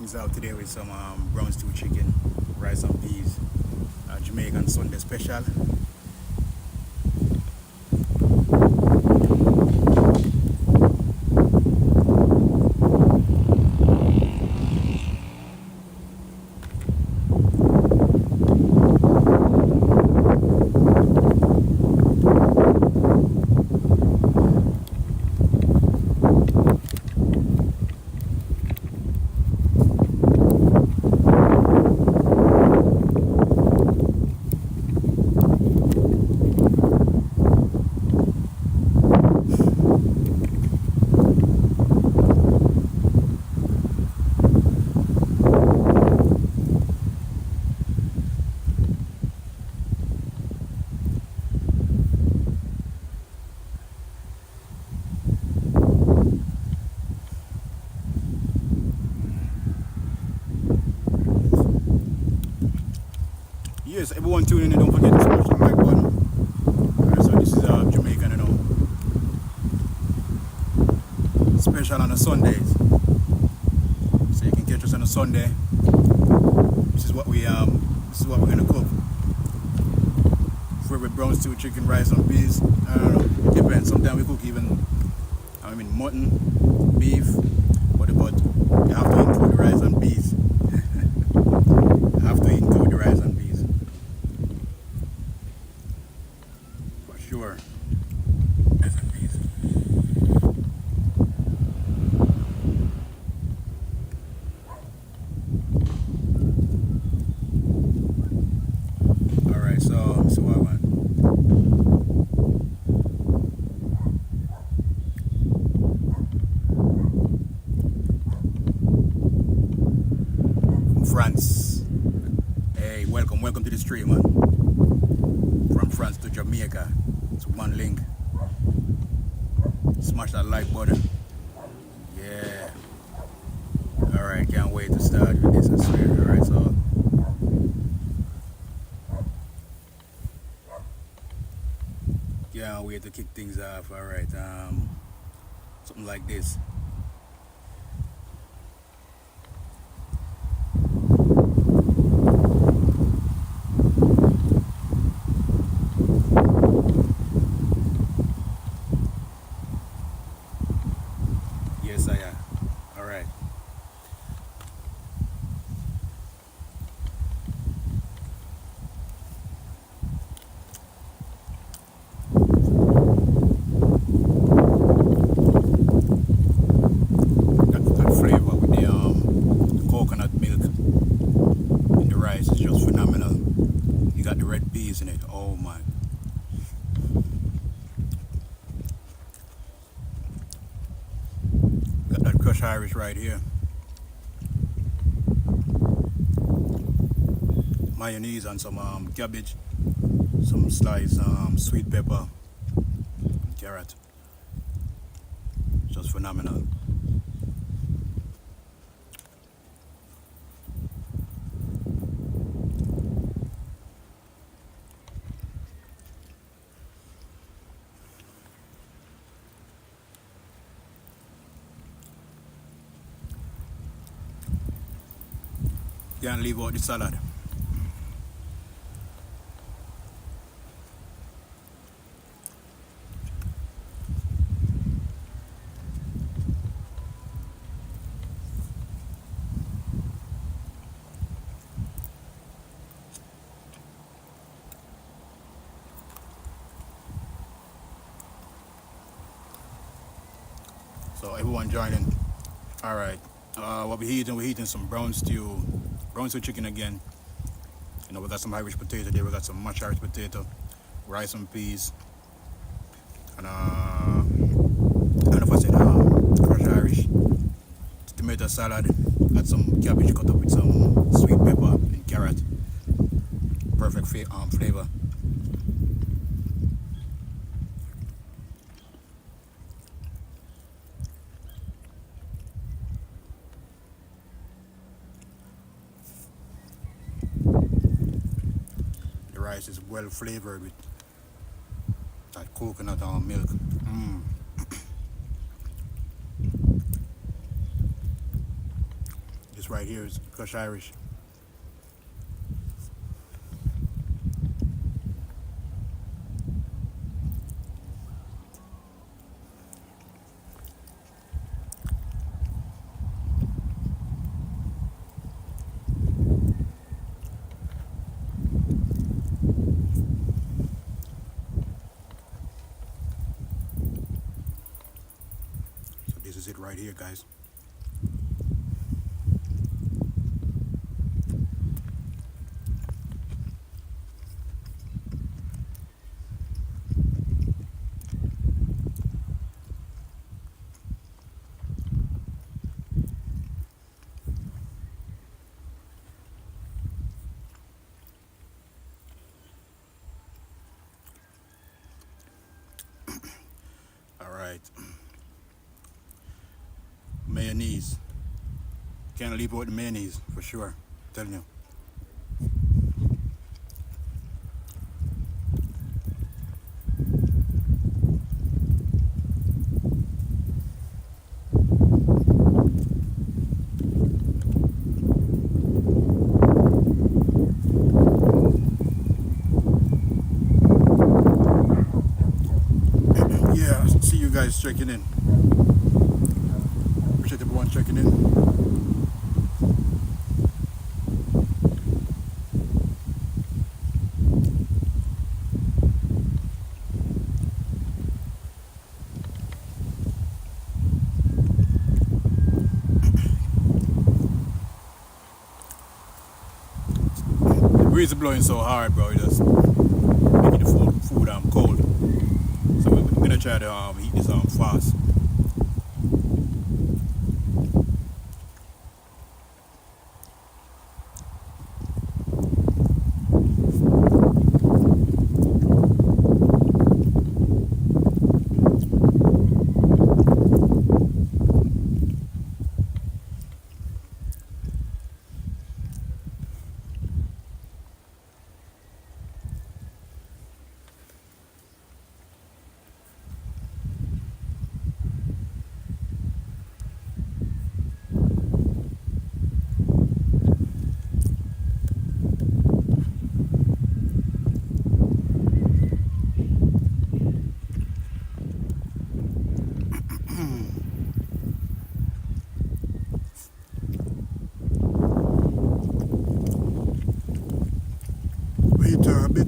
things out today with some brown stew chicken, rice and peas, Jamaican Sunday special. Yes, everyone tuning in, don't forget to smash the like button. Alright, so this is Jamaican, special on the Sundays. So you can catch us on a Sunday. This is what we're gonna cook. Fruit with brown stew, chicken, rice and peas. I don't know. It depends. Sometimes we cook even mutton, beef, but you have to include the rice and peas. You have to include the rice and peas. Sure. Alright, so what I want. From France. Hey, welcome to the stream, man. From France to Jamaica. It's one link. Smash that like button. Yeah. Alright, can't wait to start with this, I swear. Alright, so can't wait to kick things off. Alright, something like this. Yes, I am. All right. That flavor with the coconut milk in the rice is just phenomenal. You got the red peas in it. Oh my. Got that crushed Irish right here. Mayonnaise and some cabbage, some sliced sweet pepper, and carrot. Just phenomenal. Can't leave out the salad. So everyone joining. Alright. What we're eating some brown stew chicken again. We got some Irish potato there, we got some mashed Irish potato, rice and peas, and I don't know if I said crushed Irish, tomato salad, got some cabbage cut up with some sweet pepper and carrot. Perfect flavor. Rice is well flavored with that coconut milk. This right here is Kush Irish. So this is it right here, guys. All right. Mayonnaise. Can't leave out the mayonnaise for sure. I'm telling you. Yeah, see you guys checking in. Appreciate everyone checking in. The breeze is blowing so hard, bro. It just making the food cold. So we're gonna try to eat this fast. Wait a bit.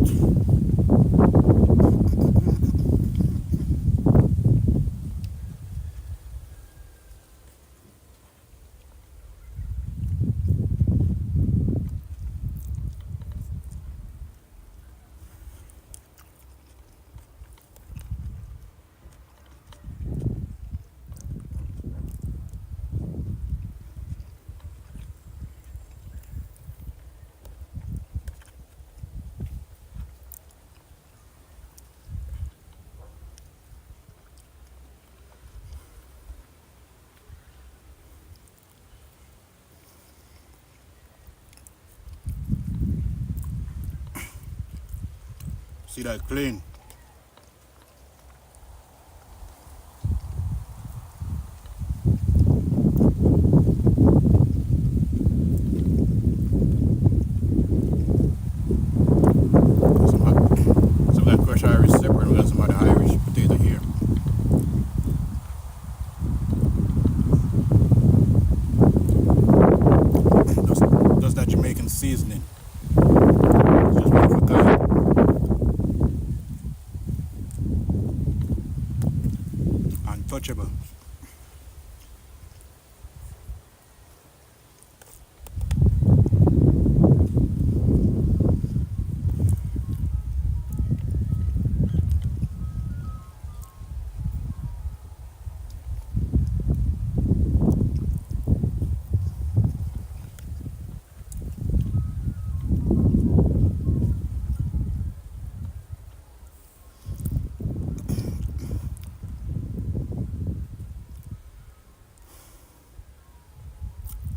See that clean. Some of that crushed Irish separate. We got some other Irish potato here. Does that Jamaican seasoning. Just one for God. Untouchable.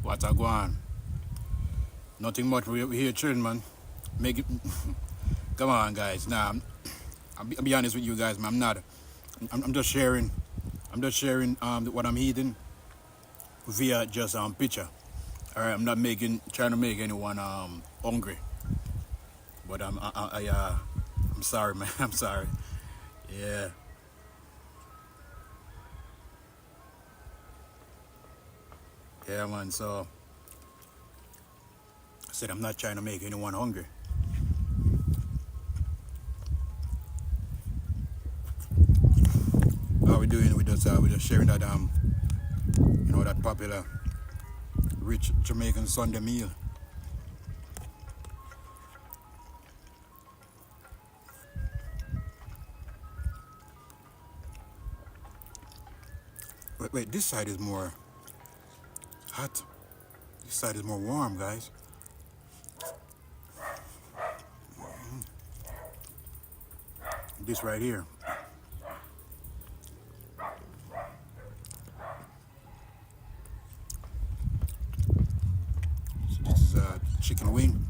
What a go on. Nothing much. We're here chilling, man. Make it. Come on, guys. Nah, I'll be honest with you guys, man. I'm not. I'm just sharing. I'm just sharing what I'm eating via just picture. All right, I'm not trying to make anyone hungry, but I'm sorry, man. I'm sorry. Yeah, yeah, man. So I said I'm not trying to make anyone hungry. How we doing? We just sharing that that popular rich Jamaican Sunday meal. Wait, this side is more hot. This side is more warm, guys. This right here. So this is a chicken wing.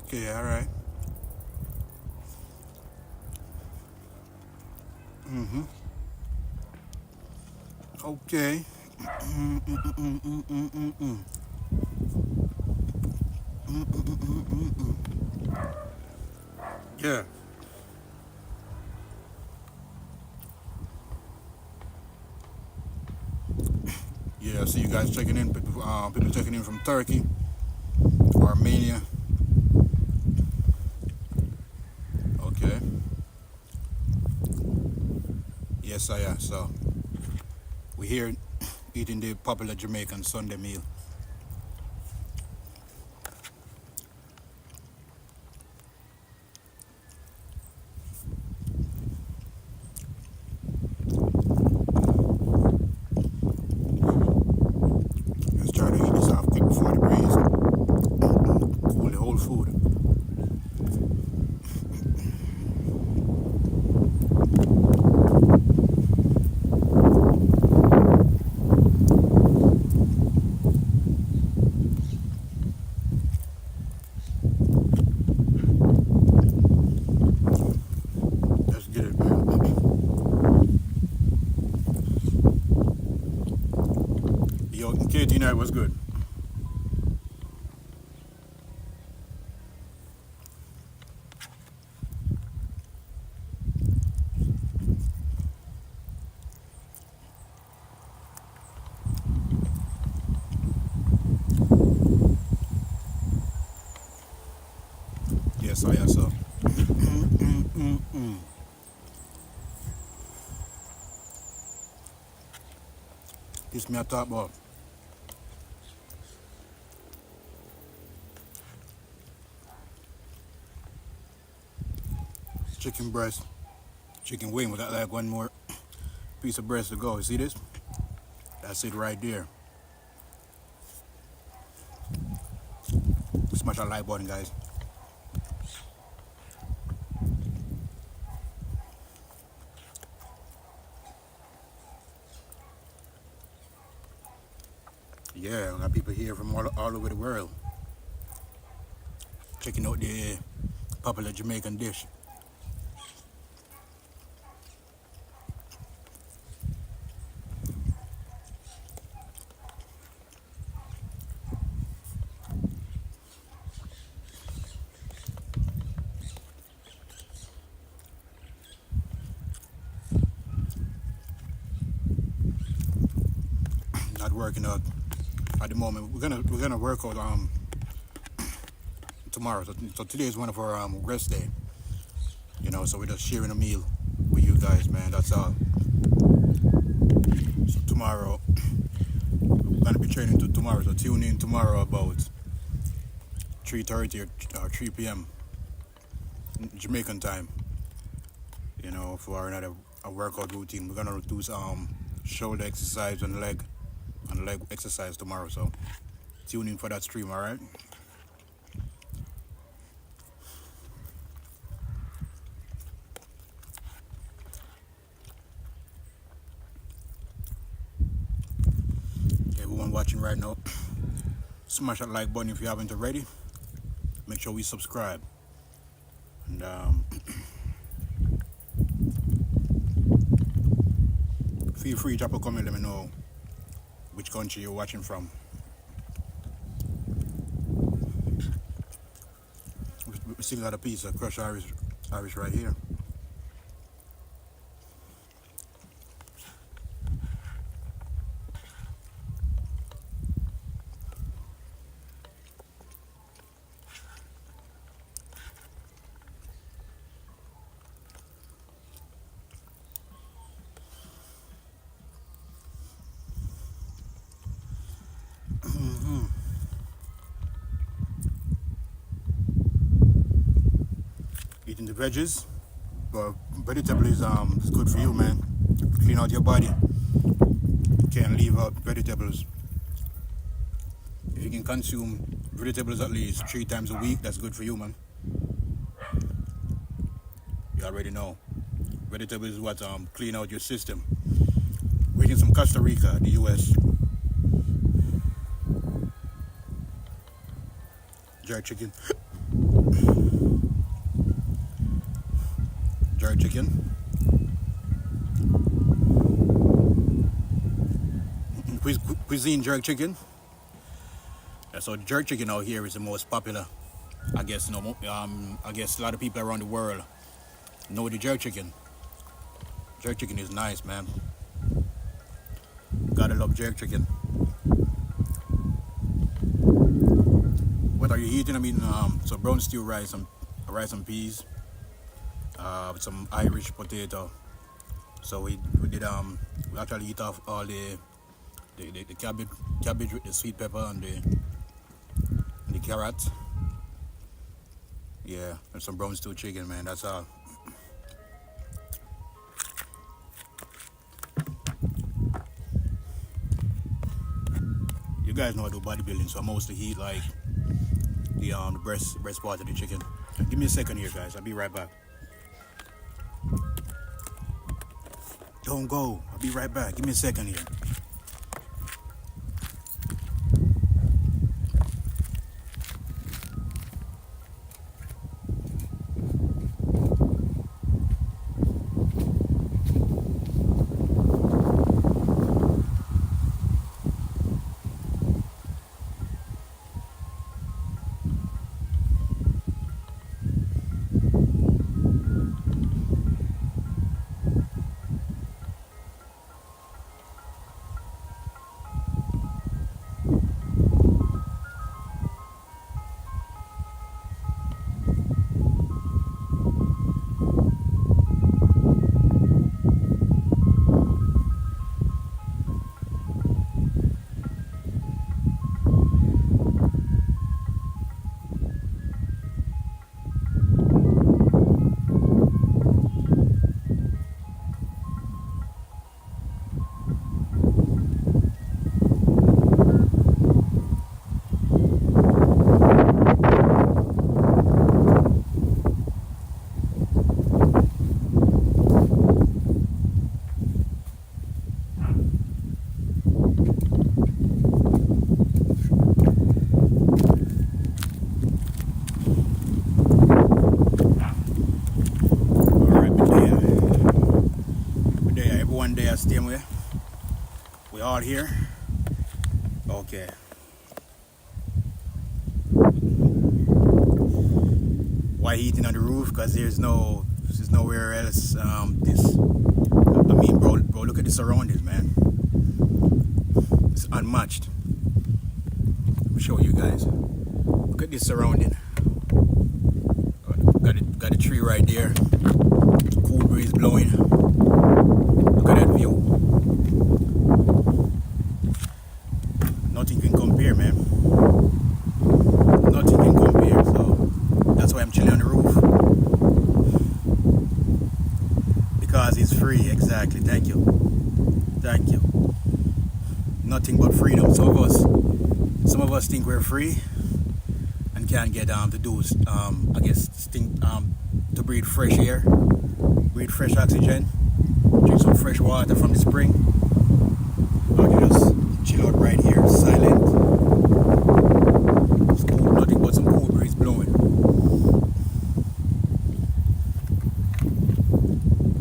Okay, all right. Mm-hmm. Okay. Yeah. Yeah, I see you guys checking in. People checking in from Turkey, Armenia. Okay. Yes, I am. So we're here eating the popular Jamaican Sunday meal. Let's try to eat this off quick before the breeze cool the whole food. Let's get it, man. Yo, KT night was good. Yes, I am. So this me a top about chicken breast, chicken wing. We got like one more piece of breast to go. You see this? That's it right there. Smash that like button, guys. Yeah, we got people here from all over the world checking out the popular Jamaican dish. Not working out at the moment. We're gonna work out tomorrow. So today is one of our rest day. So we're just sharing a meal with you guys, man. That's all. So tomorrow we're gonna be training to tomorrow. So tune in tomorrow about 3:30 or 3 p.m. Jamaican time. For another a workout routine. We're gonna do some shoulder exercise and leg exercise tomorrow. So tune in for that stream. All right. Everyone watching right now, smash that like button if you haven't already. Make sure we subscribe. And Feel free to drop a comment, let me know which country you're watching from. We still got a piece of crushed Irish right here. Eating the veggies, but vegetable is good for you, man. Clean out your body. You can't leave out vegetables. If you can consume vegetables at least 3 times a week, that's good for you, man. You already know. Vegetables is what clean out your system. We're eating some Costa Rica, the US. Jerk chicken. Jerk chicken. Cuisine jerk chicken. So jerk chicken out here is the most popular. I guess I guess a lot of people around the world know the jerk chicken. Jerk chicken is nice, man. Gotta love jerk chicken. What are you eating? I mean, so brown stew rice and peas, with some Irish potato. So we actually eat off all the cabbage with the sweet pepper and the carrots. Yeah, and some brown stew chicken, man. That's all. You guys know I do bodybuilding, so I mostly eat like the breast part of the chicken. Give me a second here, guys. I'll be right back. Don't go. I'll be right back. Give me a second here. We all here. Okay. Why eating on the roof? Because there's nowhere else. Bro, look at the surroundings, man. It's unmatched. Let me show you guys. Look at this surrounding. Got a tree right there. Cool breeze blowing. Look at that view. Nothing can compare, man. Nothing can compare. So that's why I'm chilling on the roof. Because it's free. Exactly. Thank you. Thank you. Nothing but freedom. Some of us think we're free and can't get to do to breathe fresh air, breathe fresh oxygen, drink some fresh water from the spring. Or you just chill out right here, silent. It's cool, nothing but some cool breeze blowing.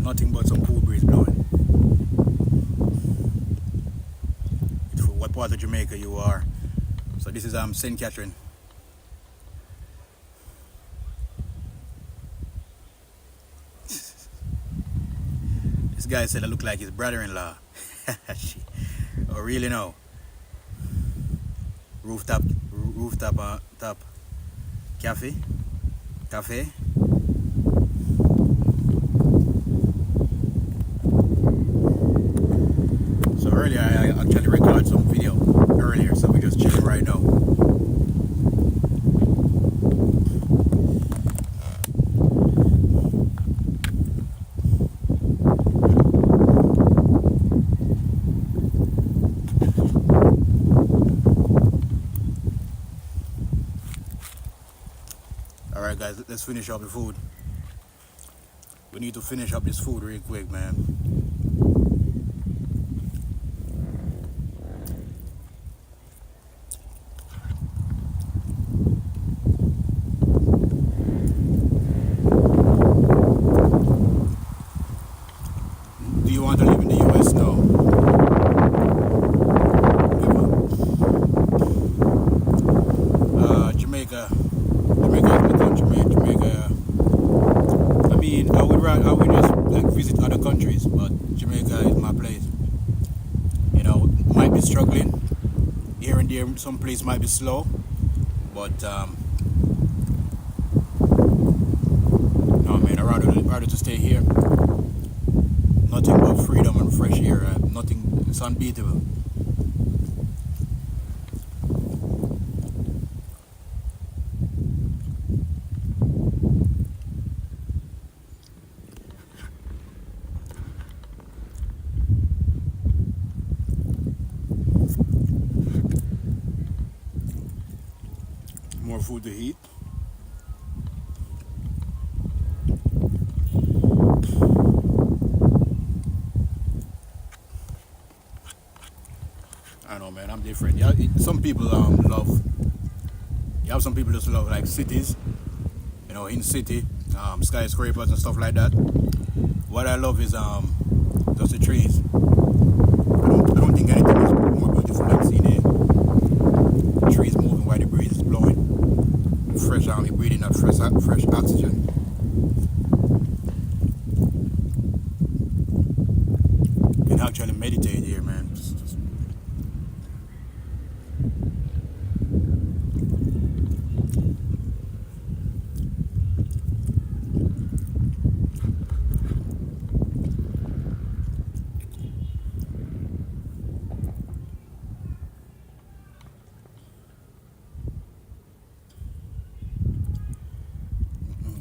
Nothing but some cool breeze blowing. of Jamaica you are. So this is St. Catherine. This guy said I look like his brother-in-law. Oh, really? No. Rooftop, top cafe. So earlier I actually recorded some video earlier, so we're just chilling right now. Alright guys, let's finish up the food. We need to finish up this food real quick, man. Do you want to live in the US now? Jamaica is my country, man. Jamaica. I mean, I would just like visit other countries, but Jamaica is my place. You know, might be struggling here and there. Some place might be slow, but no, man. I'd rather to stay here. Nothing but freedom and fresh air. Nothing. It's unbeatable. More food to eat. I know, man. I'm different. Yeah, some people love. You have some people just love like cities. You know, in city, skyscrapers and stuff like that. What I love is just the trees. I don't think anything is more beautiful than seeing the trees moving while the breeze is blowing. Fresh air, breathing that fresh oxygen. You can actually meditate here, man.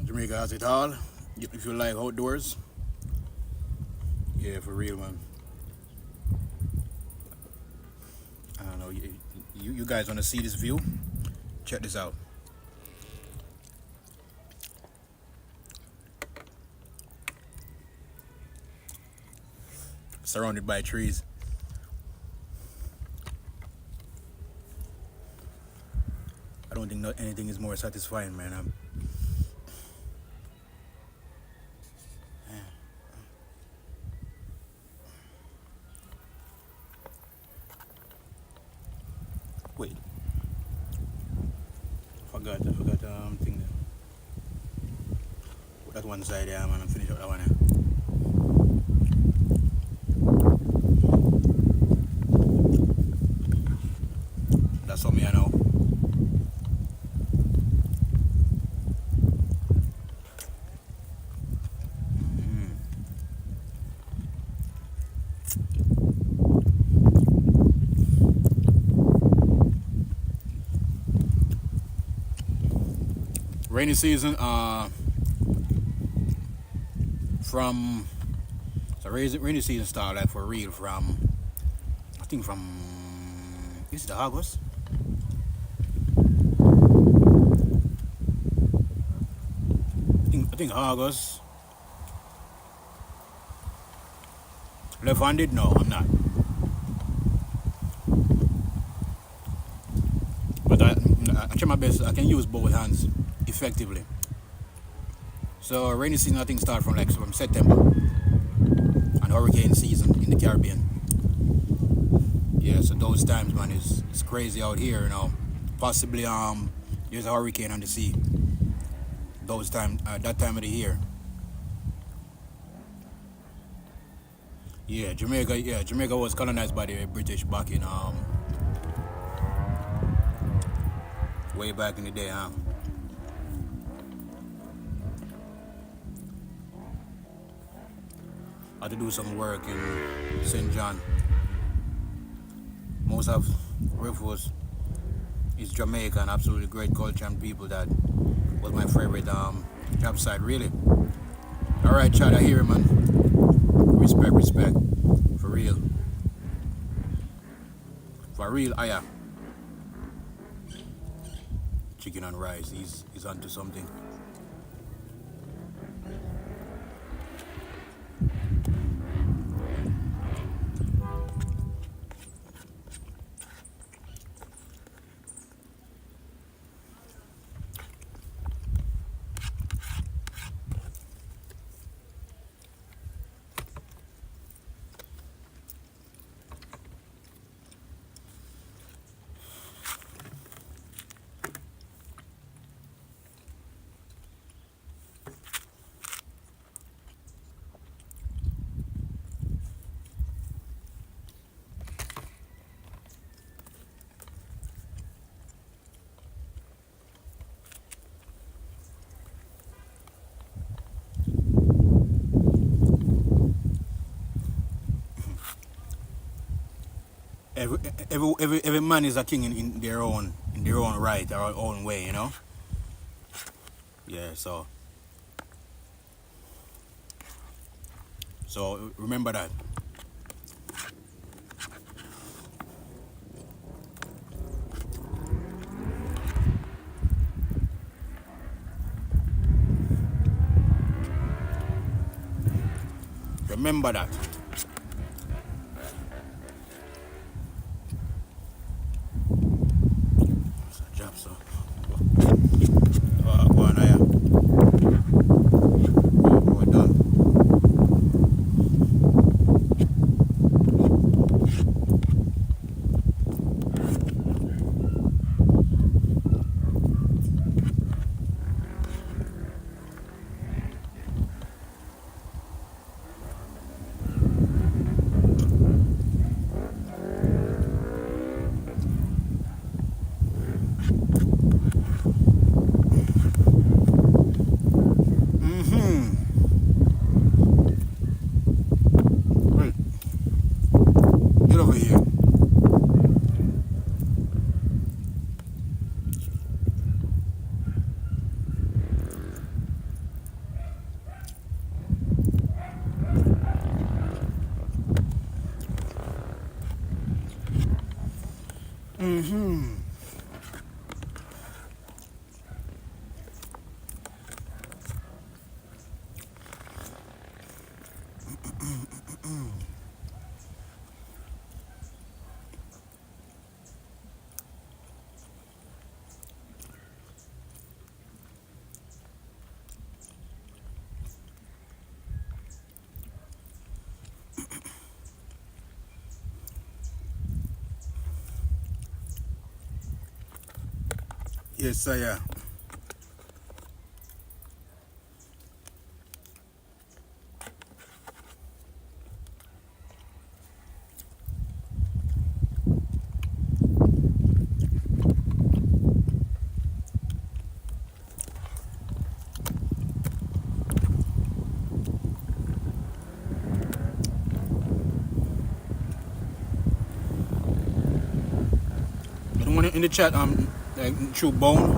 Jamaica has it all. If you like outdoors, yeah, for real, man. I don't know. You guys want to see this view? Check this out. Surrounded by trees. I don't think anything is more satisfying, man. Wait. I forgot thing there. Put that one side there, man, and finish up that one there. That's what me I know. Rainy season, rainy season start like for real from, I think from, is it August? I think August. Left-handed? No, I'm not. But I try my best. I can use both hands effectively. So rainy season I think start from September, and hurricane season in the Caribbean. Yeah, so those times, man, it's crazy out here, you know. Possibly there's a hurricane on the sea. Those time that time of the year. Yeah, Jamaica. Yeah, Jamaica was colonized by the British back in way back in the day. I had to do some work in St. John. Most of Rivers is Jamaica and absolutely great culture and people. That was my favorite job site, really. All right, Chad, I hear you, man. Respect, for real, Aya. Chicken and rice. He's onto something. Every man is a king in their own right or own way, you know. Yeah, so remember that. Remember that. It's a job, so. Go on, yeah. We're done. Wait, get over here. Yes, I am. Anyone in the chat, like, true bone.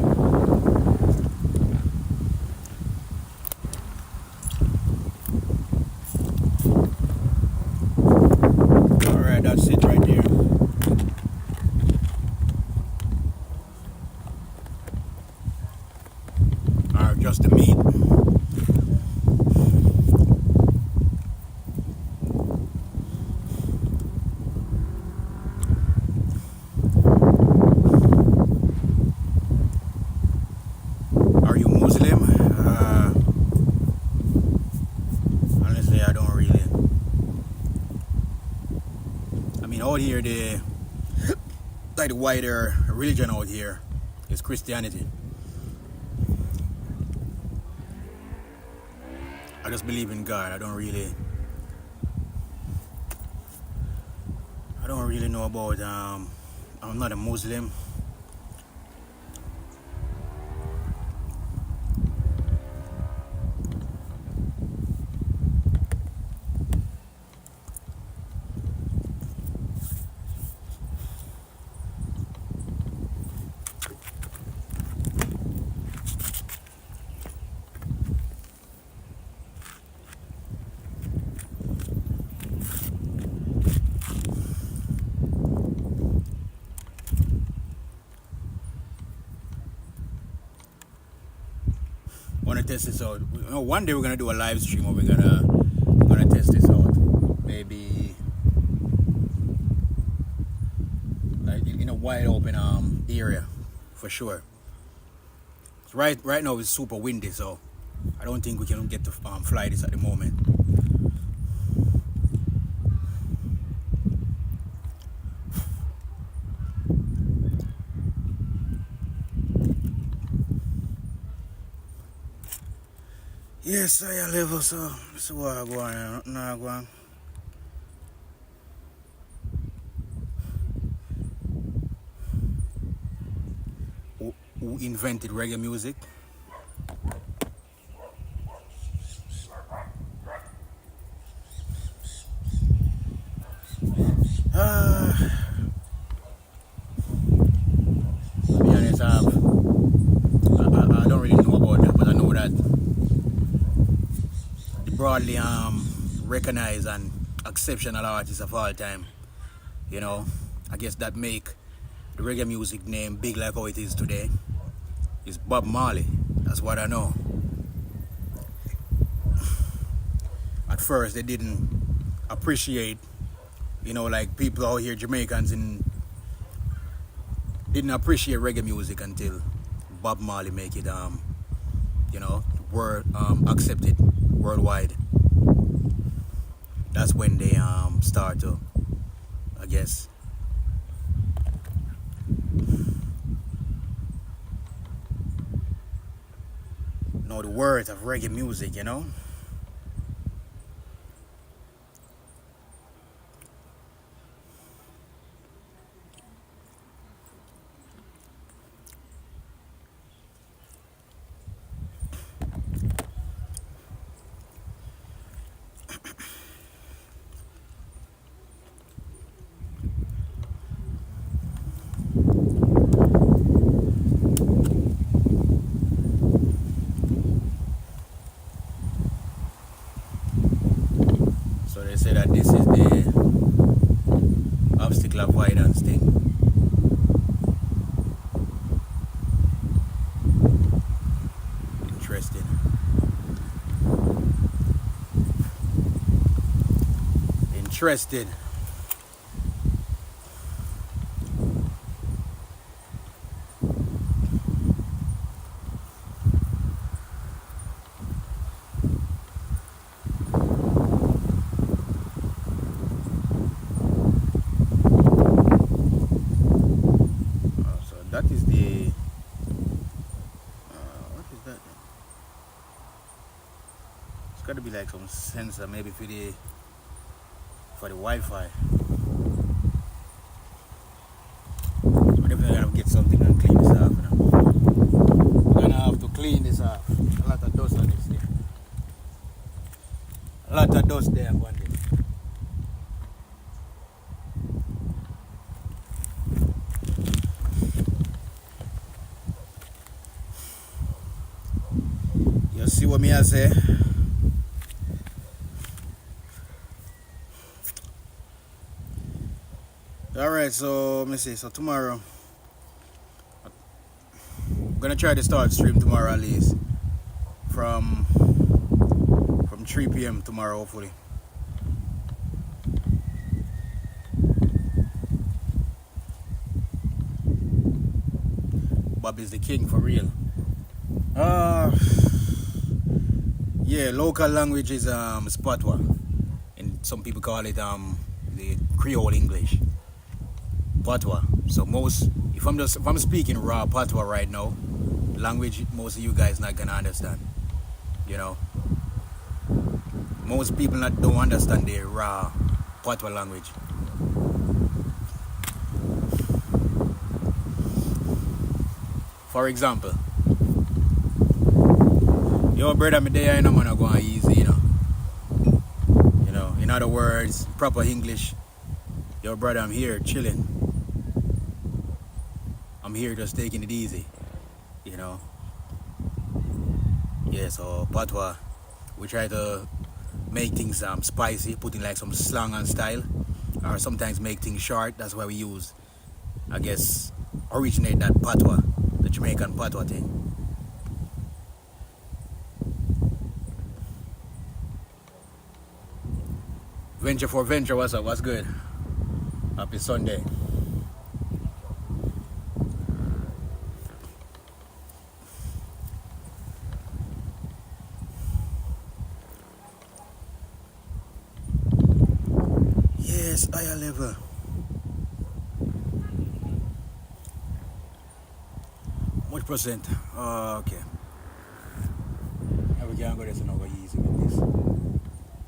All right, that's it right there. All right, just the meat. Are you Muslim? Honestly, I don't really. I mean, out here, like the wider religion out here is Christianity. I just believe in God. I don't really know about I'm not a Muslim. Want to test this out. You know, one day we're gonna do a live stream where we're gonna test this out. Maybe like in a wide open area for sure. Right now it's super windy, so I don't think we can get to fly this at the moment. Yes, I level, so this is what I'm going now. Going. Who invented reggae music? To be honest, I don't really know about that, but I know that broadly recognized and exceptional artists of all time. You know, I guess that make the reggae music name big like how it is today. It's Bob Marley. That's what I know. At first they didn't appreciate, you know, like people out here, Jamaicans, didn't appreciate reggae music until Bob Marley make it you know, accepted worldwide. That's when they start to, I guess, know the words of reggae music, you know. So they say that this is the obstacle avoidance thing. Interesting. Interesting. That is the what is that then? It's got to be like some sensor maybe for the Wi-Fi. So we're definitely gonna get something and clean this off now. We're gonna have to clean this off. A lot of dust on this thing. A lot of dust there one day. You see what me I say? Alright, so let me see. So tomorrow I'm gonna try to start stream tomorrow at least. From 3 p.m. tomorrow hopefully. Bob is the king for real. Yeah, local language is Spatwa, and some people call it the Creole English. Patwa. So if I'm speaking raw patois right now, language most of you guys not gonna understand. You know, most people not don't understand the raw patois language. For example, yo brother, me there, you know, man, I go easy, you know. You know, in other words, proper English. Yo brother, I'm here chilling. I'm here just taking it easy, you know. Yeah, so patois, we try to make things spicy, put in like some slang and style, or sometimes make things short. That's why we use, I guess, originate that patois, the Jamaican patois thing. Venture for venture, what's up? What's good? Happy Sunday. Yes, higher level. Much percent? Okay. We can't go this and go easy with this.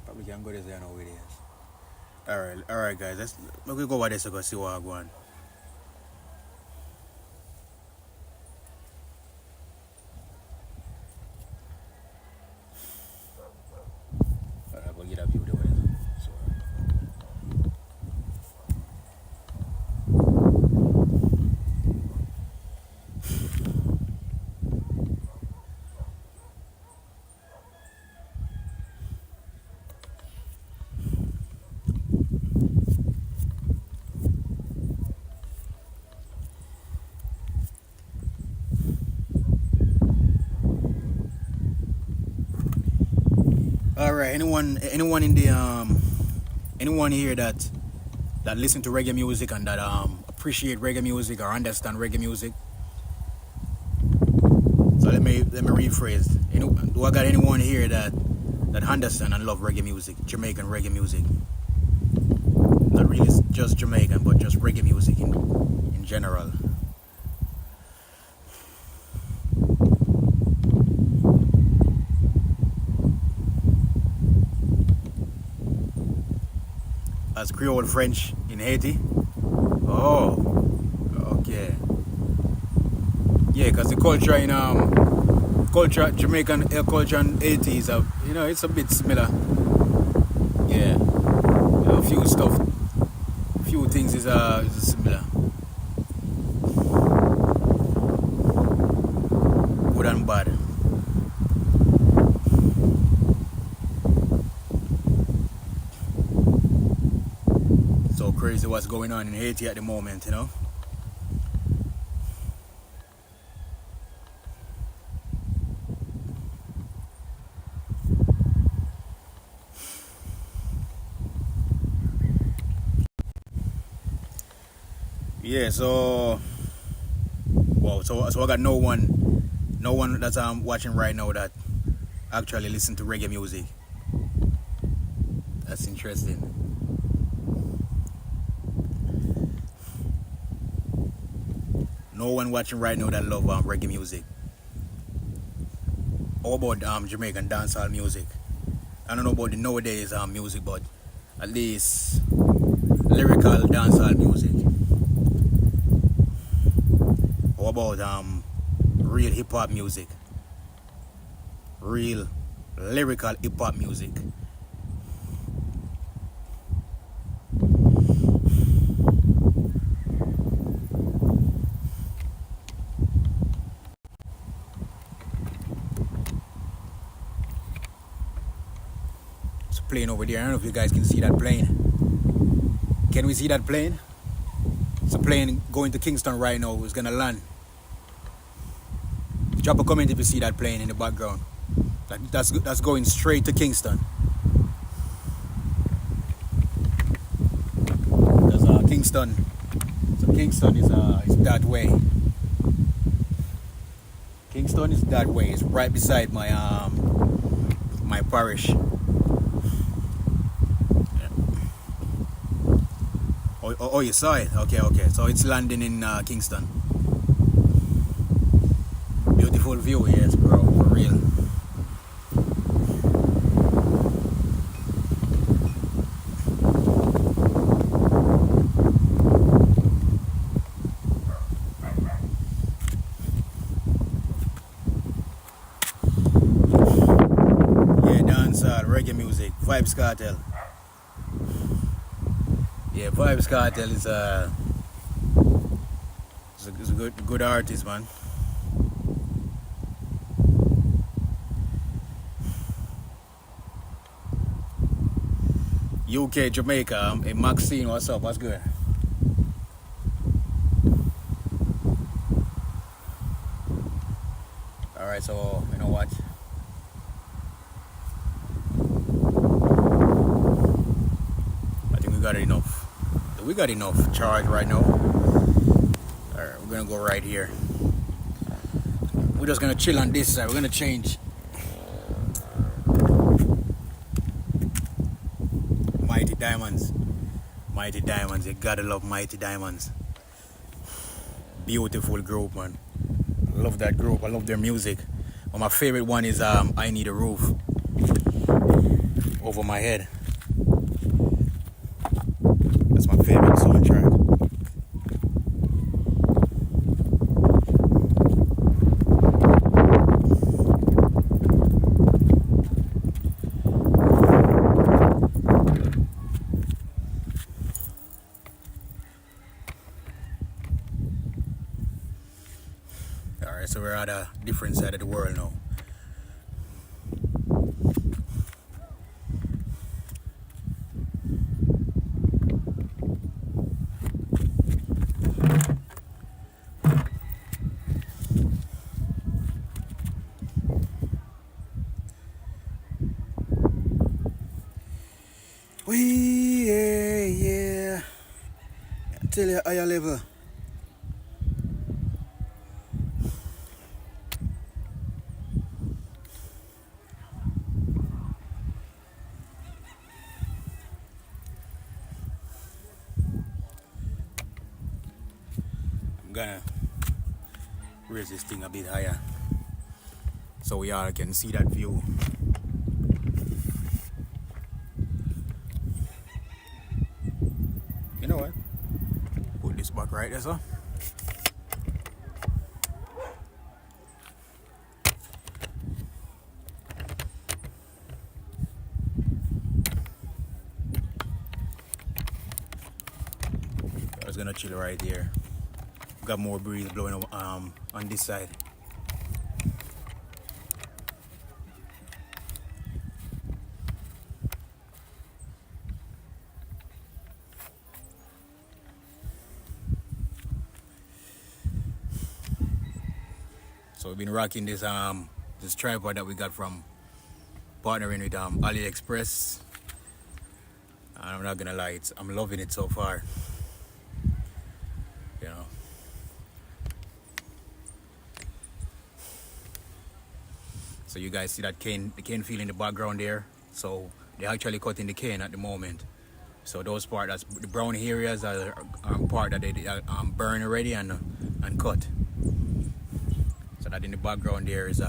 Probably can't go this and over this. Alright guys, let's go over this and go see what I go on. Alright, go get a view there. So, alright, anyone in the anyone here that listen to reggae music and that appreciate reggae music or understand reggae music? So let me rephrase. Do I got anyone here that understand and love reggae music, Jamaican reggae music? Not really just Jamaican, but just reggae music in general. As Creole French in Haiti. Oh, okay. Yeah, because the culture in Jamaican culture and Haiti is it's a bit similar. Yeah, a few things is similar. Good and bad. So crazy what's going on in Haiti at the moment, you know. Yeah, so I got no one that's watching right now that actually listen to reggae music. That's interesting. No one watching right now that love reggae music. How about Jamaican dancehall music? I don't know about the nowadays music, but at least lyrical dancehall music. How about real hip hop music? Real lyrical hip hop music. It's a plane over there. I don't know if you guys can see that plane. Can we see that plane? It's a plane going to Kingston right now. It's gonna land. Drop a comment if you see that plane in the background. That's going straight to Kingston. There's Kingston. So Kingston is that way. Kingston is that way. It's right beside my my parish. Oh, you saw it. Okay, okay. So it's landing in Kingston. Beautiful view, yes, bro, for real. Yeah, dancehall, reggae music, Vibes Cartel. Yeah, Vibes Cartel is a good artist, man. UK, Jamaica. Hey, Maxine, what's up? What's good? All right, so you know what? I think we got enough. We got enough charge right now. All right, we're gonna go right here. We're just gonna chill on this side. We're gonna change. Mighty Diamonds. Mighty Diamonds. You gotta love Mighty Diamonds. Beautiful group, man. I love that group. I love their music. But my favorite one is I Need a Roof Over My Head. That's my favorite soundtrack. Alright, so we're at a different side of the world now. Yeah. I tell you, higher level. I'm gonna raise this thing a bit higher so we all can see that view. You know what? Put this back right there, sir. I was gonna chill right here. Got more breeze blowing on this side. So we've been rocking this tripod that we got from partnering with AliExpress. And I'm not gonna lie, I'm loving it so far. You know. So you guys see that the cane field in the background there. So they're actually cutting the cane at the moment. So those parts, that's the brown areas, are part that they burn already and cut. So that in the background there is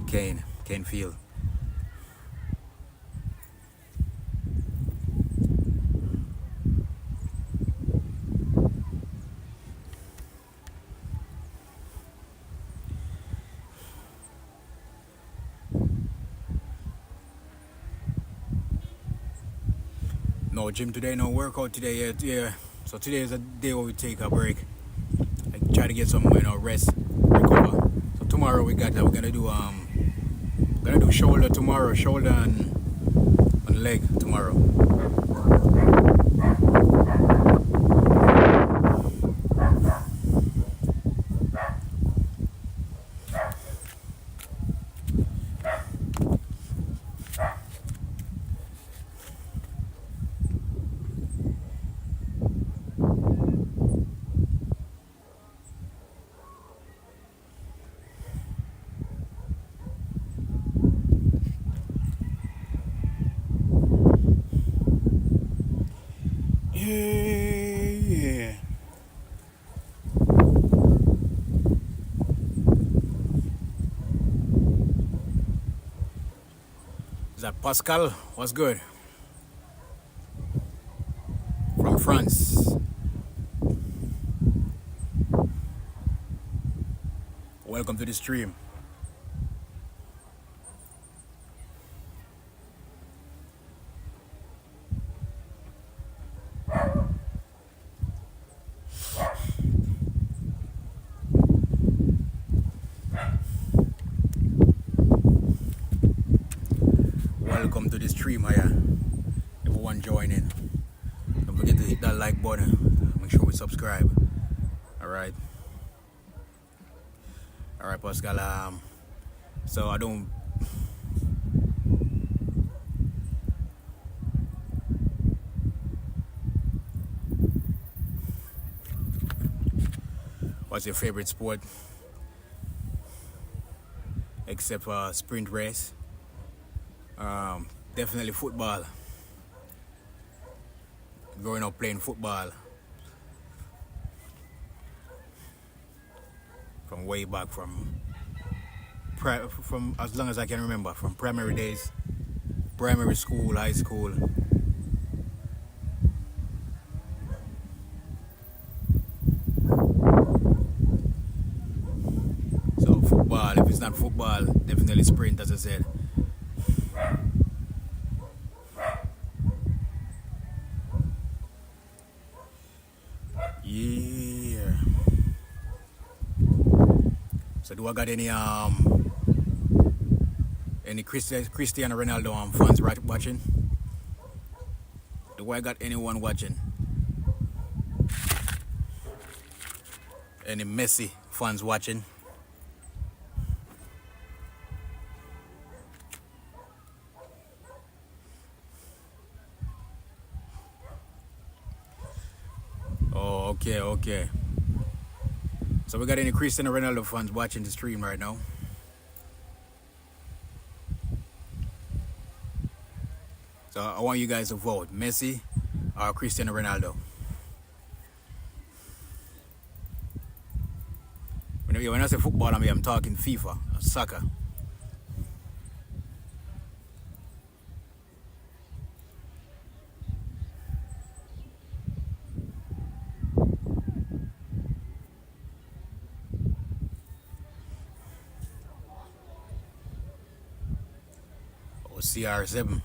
cane field. No gym today, no workout today yet. Yeah. So today is a day where we take a break. Like try to get some rest, recover. So tomorrow we're gonna do shoulder tomorrow, shoulder and leg tomorrow. that Pascal? What's good? From France. Welcome to the stream. Welcome to the stream here. Everyone join in. Don't forget to hit that like button. Make sure we subscribe. Alright. Alright, Pascal. So I don't. What's your favorite sport? Except for sprint race. Definitely football. Growing up playing football. From way back, from as long as I can remember, from primary days, primary school, high school. So football, if it's not football, definitely sprint, as I said. Yeah. So do I got any Cristiano Ronaldo fans watching? Do I got anyone watching? Any Messi fans watching? Oh, okay. So we got any Cristiano Ronaldo fans watching the stream right now? So I want you guys to vote, Messi or Cristiano Ronaldo. When I say football, I'm talking FIFA, soccer. Or CR7.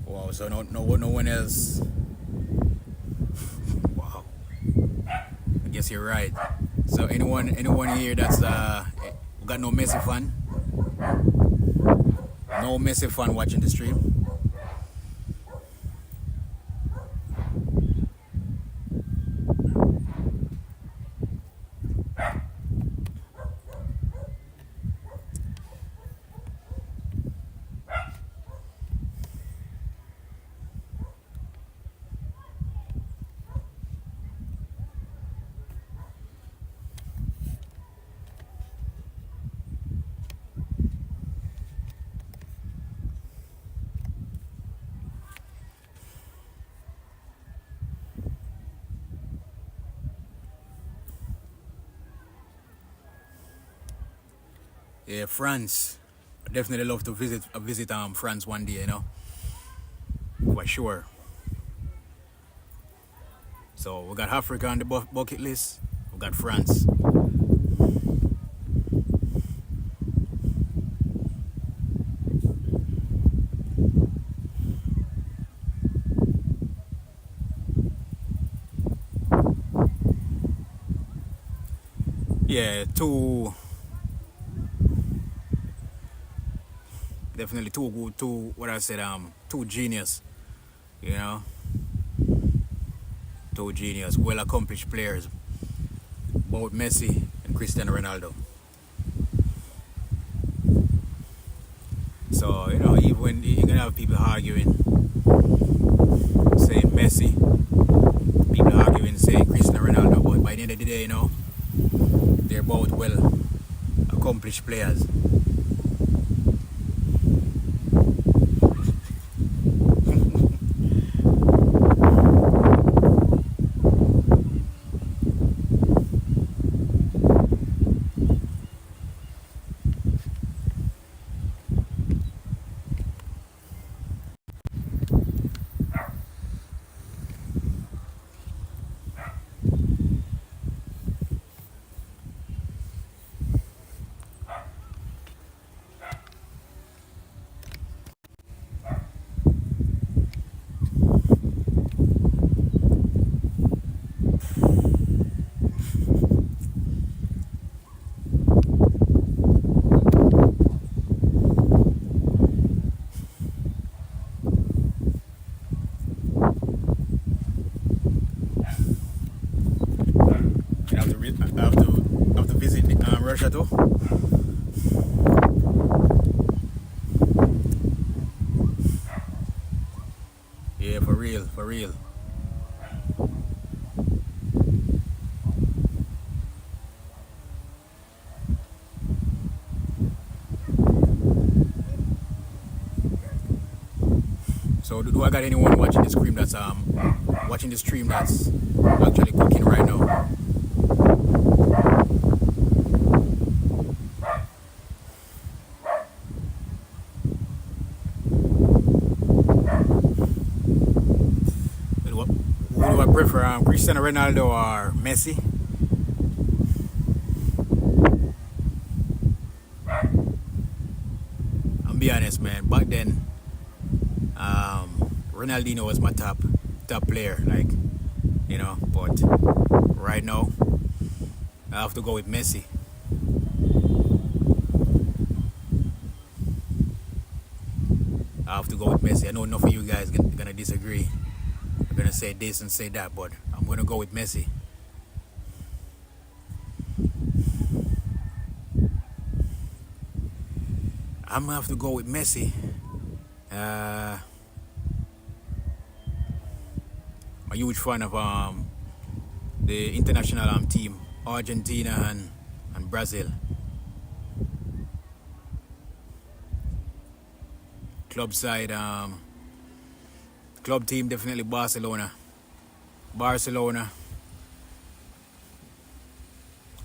Wow, so no one else. Wow. I guess you're right. So anyone here that's we got no Messi fan? No Messi fan watching the stream? Yeah, France. I definitely love to visit France one day, for sure. So we got Africa on the bucket list. We got France. Yeah, definitely too good, too genius, two genius, well accomplished players, both Messi and Cristiano Ronaldo. So, even when you're gonna have people arguing, saying Messi, people arguing saying Cristiano Ronaldo, but by the end of the day, they're both well accomplished players. pressure too. Yeah, for real, for real. So do I got anyone watching the stream that's actually cooking right now? Who do I prefer, Cristiano Ronaldo or Messi? I'm be honest, man. Back then, Ronaldinho was my top player, like, you know. But right now, I have to go with Messi. I have to go with Messi. I know enough of you guys gonna disagree. You're gonna say this and say that, but I'm gonna go with Messi. I'm gonna have to go with Messi. I'm a huge fan of the international team, Argentina and Brazil. Club side, club team definitely Barcelona. Barcelona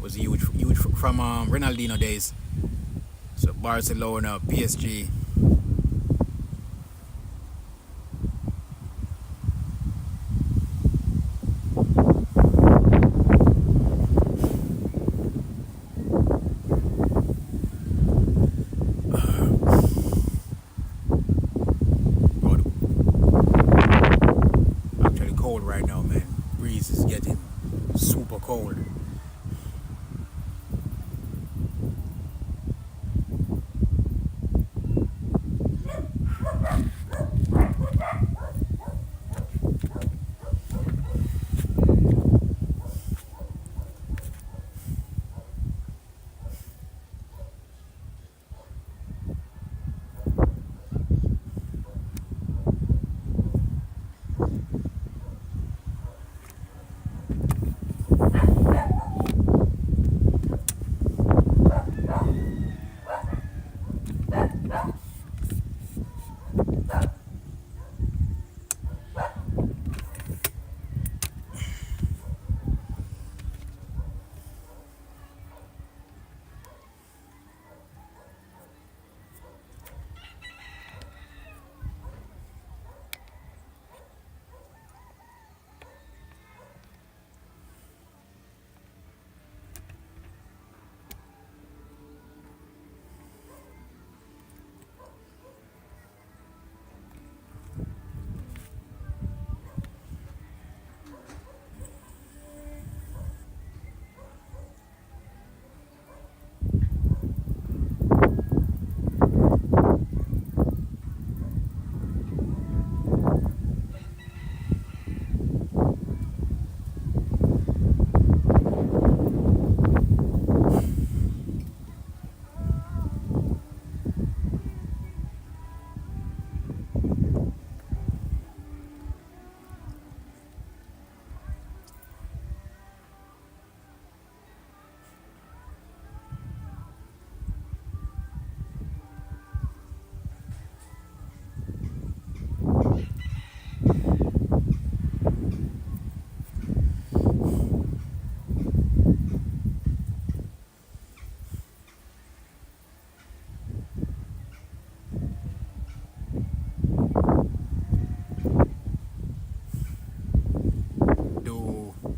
was huge from Ronaldinho days. So Barcelona, PSG. Actually cold right now, man. Breeze is getting super cold.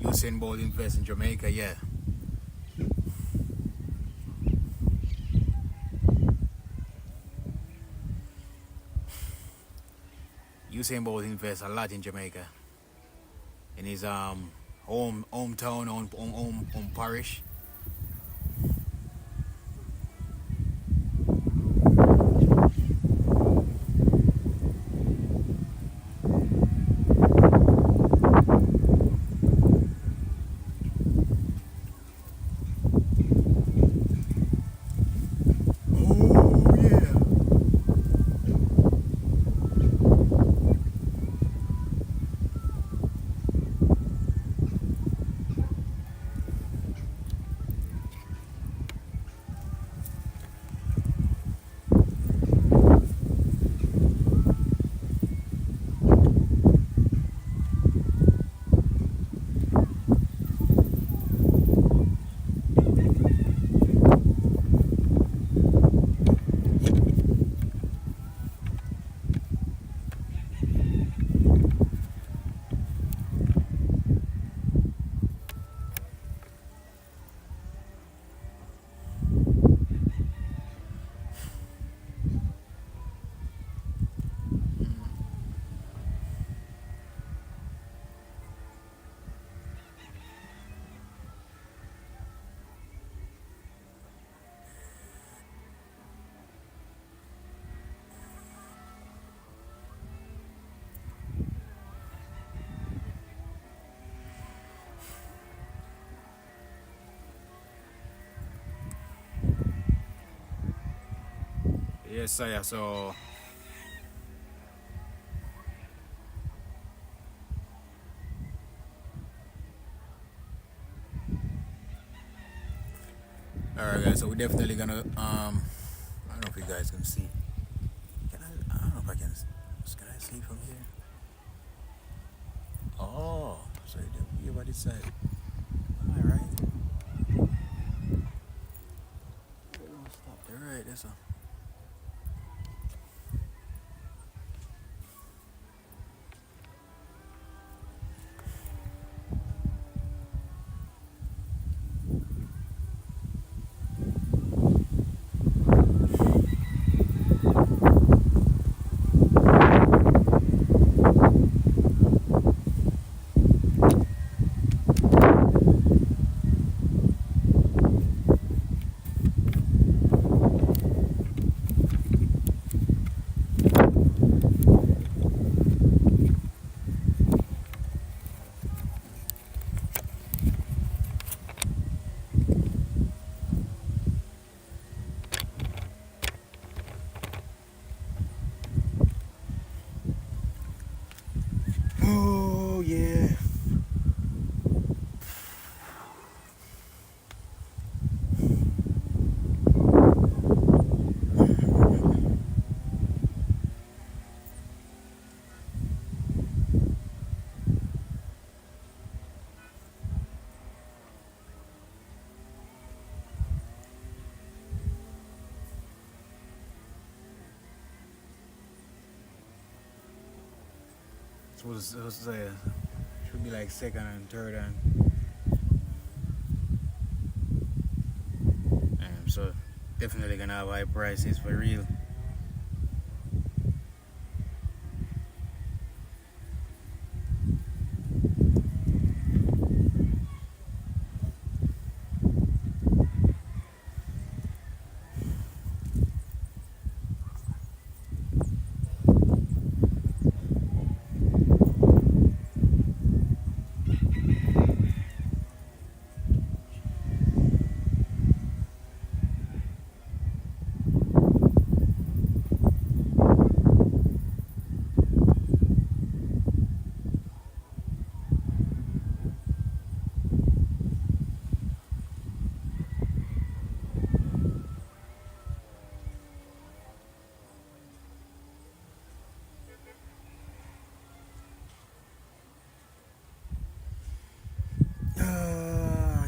Usain Bolt invest in Jamaica, yeah. Usain Bolt invests a lot in Jamaica, in his hometown, home parish. Yes, sir. So, alright, guys. So we're definitely gonna I don't know if you guys can see. I don't know if I can. Can I see from here? Oh, sorry, you're by this side. All right. Stop there. Right, that's a. Oh yeah. Supposed to say should be like second and third and so definitely gonna have high prices for real.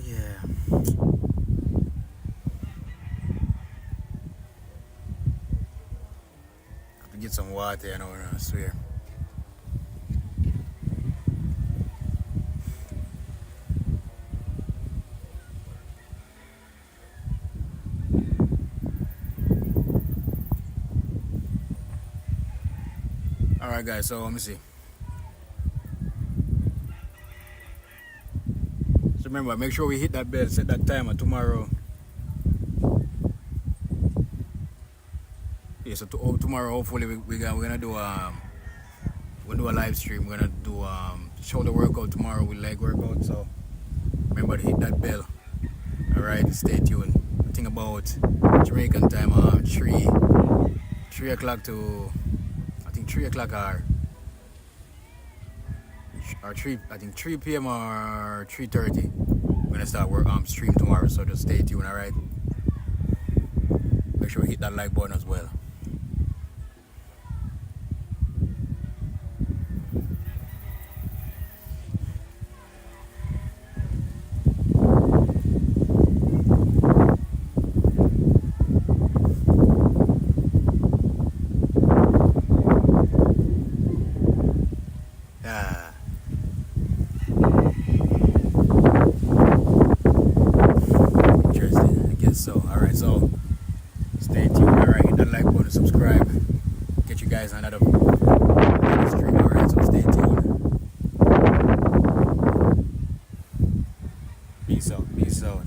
Yeah. Have to get some water, you know, I swear. Alright guys, so let me see. So remember, make sure we hit that bell, set that timer tomorrow. Yeah, so tomorrow hopefully we're gonna do we'll do a live stream. We're gonna do shoulder workout tomorrow with leg workout. So remember to hit that bell. Alright, stay tuned. Think about Jamaican time 3 o'clock to I think 3 o'clock or 3 p.m. or 3:30. We're gonna start work stream tomorrow, so just stay tuned, alright? Make sure you hit that like button as well. So, alright, so stay tuned, alright, hit that like button, subscribe, get you guys another stream, alright, so stay tuned. Peace out, peace out.